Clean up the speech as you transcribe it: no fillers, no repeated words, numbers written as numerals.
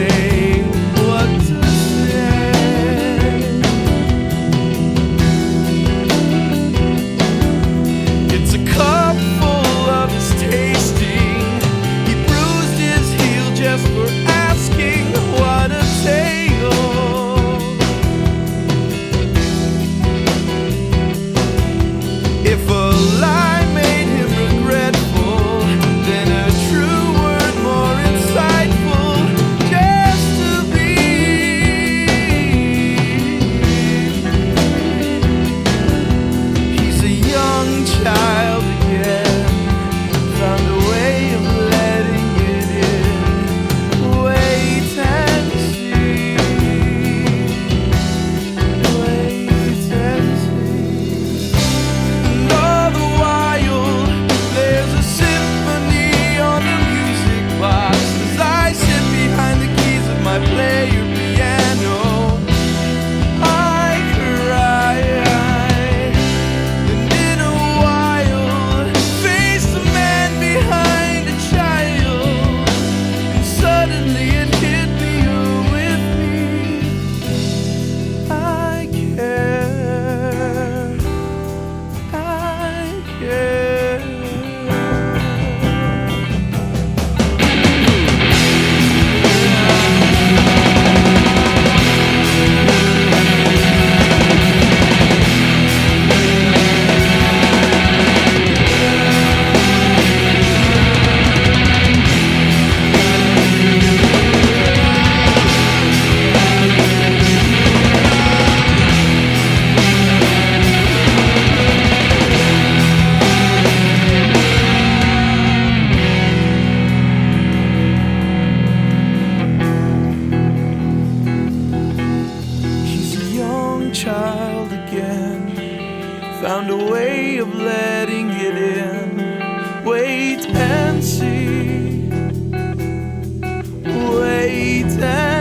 say what to say. It's a cup full of his tasting. He bruised his heel just for asking. What a tale. If a lie made him regretful, then a true word more insightful. Just to be. He's a young child again, found a way of letting it in. Wait and see. Wait and see. And all the while, there's a symphony on the music box as I sit behind the keys of my player piano. I cry, and in a while, face the man behind a child, and suddenly it hit me, you're with me. I care. I care. He's a young child again, found a way of letting it in. Wait and see. Wait and